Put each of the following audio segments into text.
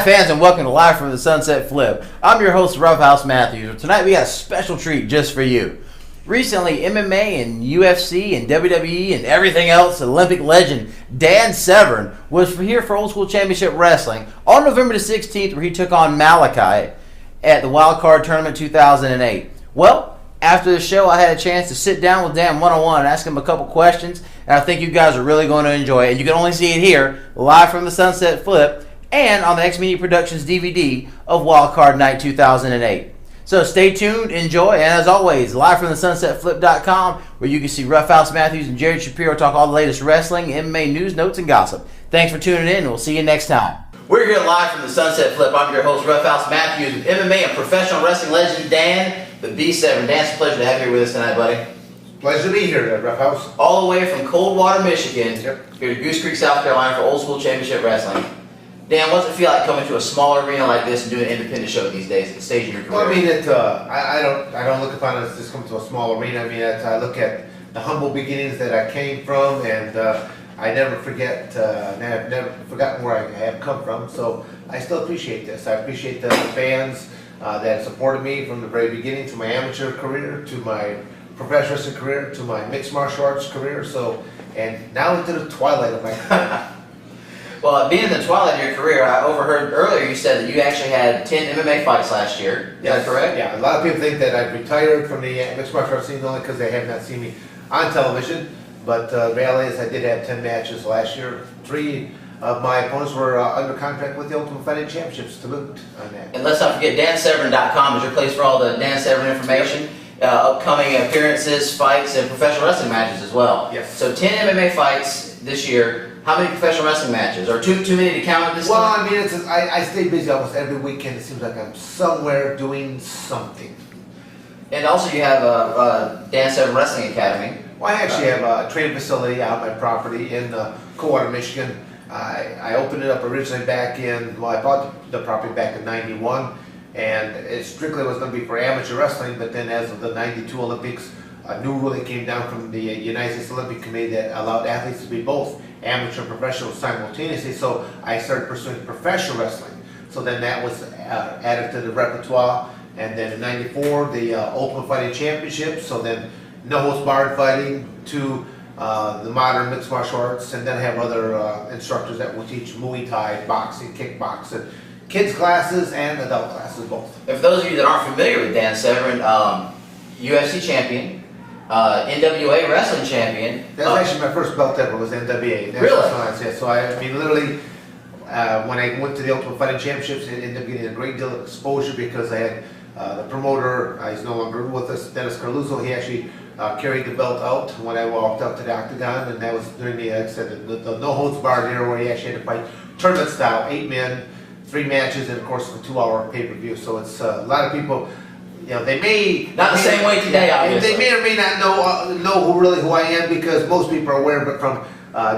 Hi fans, and welcome to Live from the Sunset Flip. I'm your host Roughhouse Matthews. Tonight we got a special treat just for you. Recently, MMA and UFC and WWE and everything else, Olympic legend Dan Severn was here for Old School Championship Wrestling on November the 16th, where he took on Malachi at the Wild Card Tournament 2008. Well, after the show, I had a chance to sit down with Dan one-on-one and ask him a couple questions, and I think you guys are really going to enjoy it. And you can only see it here, live from the Sunset Flip, and on the X Media Productions DVD of Wild Card Night 2008. So stay tuned, enjoy, and as always, live from the sunsetflip.com, where you can see Roughhouse Matthews and Jared Shapiro talk all the latest wrestling, MMA news, notes, and gossip. Thanks for tuning in, and we'll see you next time. We're here live from the Sunset Flip. I'm your host, Roughhouse Matthews, with MMA and professional wrestling legend Dan, the B Severn. Dan, it's a pleasure to have you here with us tonight, buddy. Pleasure to be here, Roughhouse. All the way from Coldwater, Michigan, here to Goose Creek, South Carolina for Old School Championship Wrestling. Dan, what does it feel like coming to a smaller arena like this and doing an independent show these days at the stage of your career? Well, I mean, I don't look upon it as just coming to a small arena. I mean, I look at the humble beginnings that I came from, and I never forget, I've never forgotten where I have come from. So I still appreciate this. I appreciate the fans that supported me from the very beginning, to my amateur career, to my professional wrestling career, to my mixed martial arts career. So, and now into the twilight of my career. Well, being in the twilight of your career, I overheard earlier you said that you actually had 10 MMA fights last year. Is that correct? Yeah, a lot of people think that I've retired from the mixed martial arts scene only because they have not seen me on television. But the reality is I did have 10 matches last year. 3 of my opponents were under contract with the Ultimate Fighting Championships to boot on that. And let's not forget, DanSevern.com is your place for all the Dan Severn information, upcoming appearances, fights, and professional wrestling matches as well. Yes. So 10 MMA fights this year. How many professional wrestling matches? Or too many to count at this time? Well, I mean, I stay busy almost every weekend. It seems like I'm somewhere doing something. And also you have Dan Severn Wrestling Academy. Well, I actually have a training facility out on my property in Coldwater, Michigan. I opened it up originally back in, well, I bought the property back in '91, and it strictly was going to be for amateur wrestling, but then as of the '92 Olympics, a new ruling came down from the United States Olympic Committee that allowed athletes to be both amateur and professional simultaneously, so I started pursuing professional wrestling. So then that was added to the repertoire, and then in '94 the Ultimate Fighting Championship, so then no holds barred fighting to the modern mixed martial arts, and then I have other instructors that will teach Muay Thai, boxing, kickboxing, kids classes and adult classes both. And for those of you that aren't familiar with Dan Severn, UFC champion, NWA wrestling champion. That's actually my first belt ever, was NWA. Really? Yeah, so I mean, literally, when I went to the Ultimate Fighting Championships, I ended up getting a great deal of exposure because I had the promoter, he's no longer with us, Dennis Carluzzo. He actually carried the belt out when I walked up to the octagon, and that was during the, like I said, the no holds barred era, where he actually had to fight tournament style, 8 men, 3 matches, and of course a 2-hour pay-per-view. So it's a lot of people. You know, they may not the same way today, obviously. They may or may not know who I am, because most people are aware. But from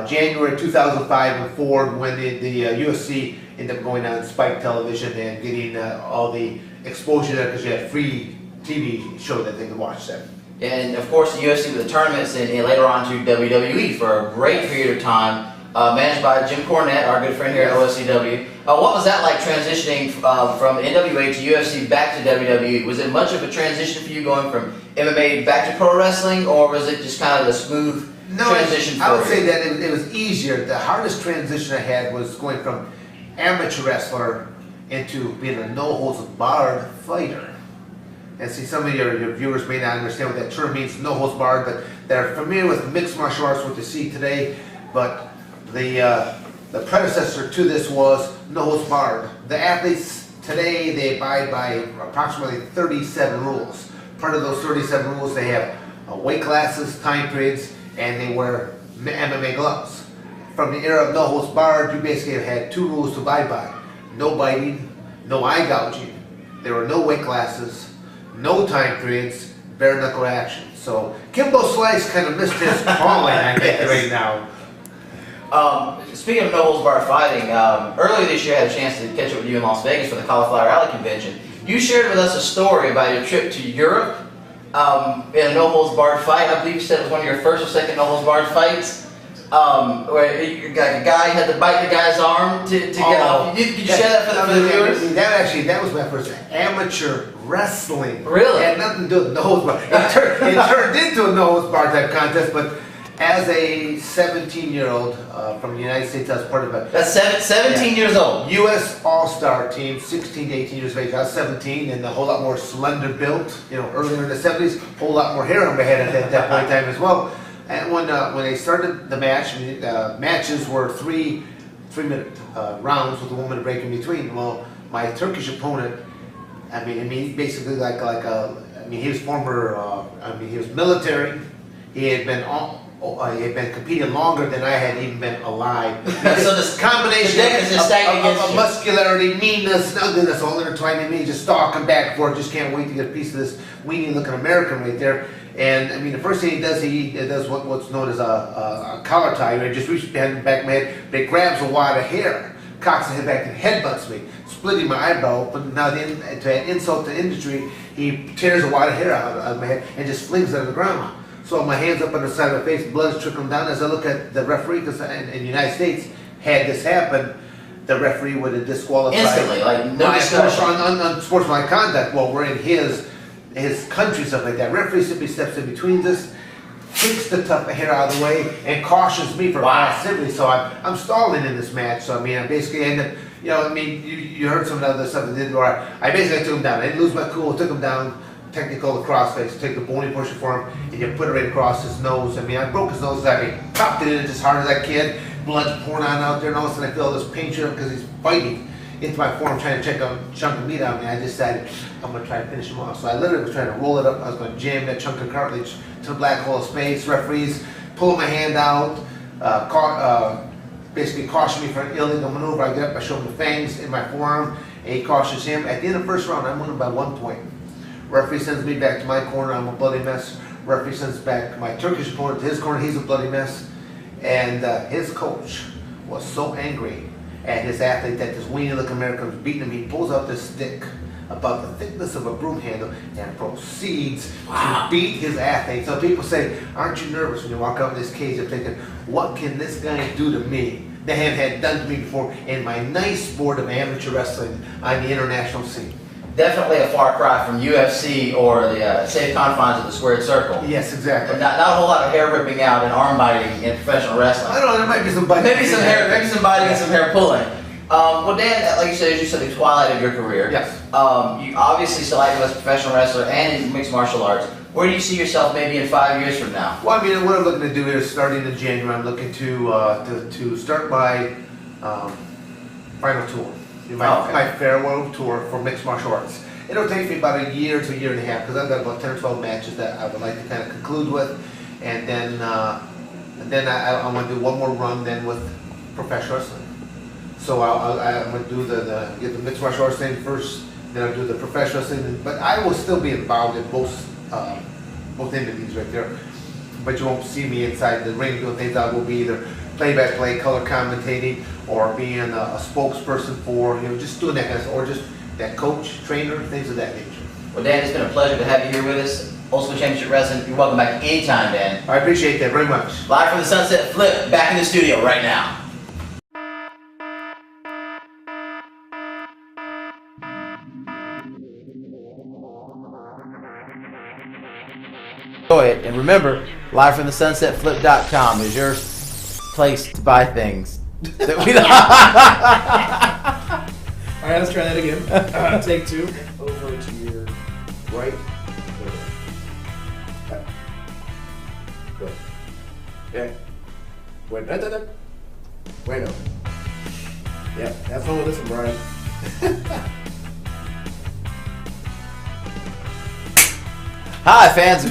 January 2005 and forward, when the UFC ended up going on Spike Television and getting all the exposure there, because you had a free TV show that they could watch then. And of course, the UFC with the tournaments, and later on to WWE for a great period of time, managed by Jim Cornette, our good friend here at OSCW. What was that like, transitioning from NWA to UFC back to WWE? Was it much of a transition for you, going from MMA back to pro wrestling, or was it just kind of a smooth transition for you? I would say that it was easier. The hardest transition I had was going from amateur wrestler into being a no-holds-barred fighter. And see, some of your viewers may not understand what that term means, no-holds-barred, but they're familiar with mixed martial arts, what you see today. But the predecessor to this was no holds barred. The athletes today, they abide by approximately 37 rules. Part of those 37 rules, they have weight classes, time periods, and they wear MMA gloves. From the era of no holds barred, you basically had 2 rules to abide by: no biting, no eye gouging. There were no weight classes, no time periods, bare knuckle action. So Kimbo Slice kind of missed his calling, I think, right now. Speaking of no holds barred fighting, earlier this year I had a chance to catch up with you in Las Vegas for the Cauliflower Alley convention. You shared with us a story about your trip to Europe in a no holds barred fight. I believe you said it was one of your first or second no holds barred fights. Where a guy had to bite the guy's arm to get off. Could you share that for the viewers? That was my first amateur wrestling. Really? It had nothing to do with nose bar. It turned into a nose bar type contest, but as a 17-year-old from the United States, I was part of a... That's 17 years old. U.S. All-Star team, 16 to 18 years of age. I was 17 and a whole lot more slender built. Earlier in the 70s, a whole lot more hair on my head at that point in time as well. And when they started the match, matches were three-minute rounds with a 1 minute break in between. Well, my Turkish opponent, basically he was former, he was military. He had been competing longer than I had even been alive. So this combination of muscularity, meanness, and ugliness all intertwined in me, just stalking back and forth. Just can't wait to get a piece of this weenie-looking American right there. And the first thing he does what's known as a collar tie. He just reaches behind the back of my head, but he grabs a wad of hair, cocks the head back, and headbutts me, splitting my eyebrow. But now, to add insult to injury, he tears a wad of hair out of my head and just flings it on the ground. So my hands up on the side of my face, blood is trickling down. As I look at the referee, because in the United States, had this happen, the referee would have disqualified instantly, like no discussion on sportsmanlike conduct. Well, we're in his country, stuff like that. Referee simply steps in between us, kicks the tough hair out of the way, and cautions me for passivity. So I'm stalling in this match. So I basically end up, you heard some of the other stuff I did where I basically took him down. I didn't lose my cool, took him down. Technical the crossface, take the bony portion for him, and you put it right across his nose. I broke his nose. Popped it in as hard as I could. Blood's pouring on out there, and all of a sudden I feel this pain shoot up because he's biting into my forearm, trying to check a chunk of meat out of me. I decided I'm going to try to finish him off. So I literally was trying to roll it up. I was going to jam that chunk of cartilage to the black hole of space. Referees pulling my hand out, basically cautioned me for an illegal maneuver. I get up, I show him the fangs in my forearm, and he cautions him. At the end of the first round, I'm winning by 1 point. Referee sends me back to my corner, I'm a bloody mess. Referee sends back my Turkish opponent to his corner, he's a bloody mess. And his coach was so angry at his athlete that this weenie-looking American was beating him. He pulls out this stick about the thickness of a broom handle and proceeds to beat his athlete. So people say, aren't you nervous when you walk out in this cage? I'm thinking, what can this guy do to me that have had done to me before in my nice sport of amateur wrestling on the international scene? Definitely a far cry from UFC or the safe confines of the squared circle. Yes, exactly. Not a whole lot of hair ripping out and arm biting in professional wrestling. I don't know, there might be some biting. Maybe some biting and some hair pulling. Well, Dan, like you said, as you said, the twilight of your career. Yes. You obviously still act as a professional wrestler and in mixed martial arts. Where do you see yourself maybe in 5 years from now? Well, what I'm looking to do is starting in January. I'm looking to start my final tour. My farewell tour for mixed martial arts. It'll take me about a year to a year and a half because I've got about 10 or 12 matches that I would like to kind of conclude with, and then I want to do one more run then with professional wrestling. So I'm going to do get the mixed martial arts thing first, then I'll do the professional wrestling. But I will still be involved in both entities right there. But you won't see me inside the ring doing things. I will be either play-by-play, color commentating, or being a spokesperson for, just doing that kind of stuff, or just that coach, trainer, things of that nature. Well, Dan, it's been a pleasure to have you here with us. Old School Championship Wrestling, you're welcome back anytime, Dan. I appreciate that very much. Live from the Sunset Flip, back in the studio right now. Enjoy it, and remember, livefromthesunsetflip.com is your place to buy things that we All right, let's try that again. Take two. Over to your right. Good. Yeah. Wait, wait up. Yeah, that's all. Listen, Brian. Hi, fans.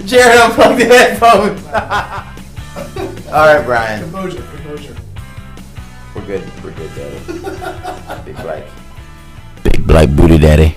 Jared unplugged the headphones. All right, Brian. Composure. We're good, Daddy. Big black booty daddy.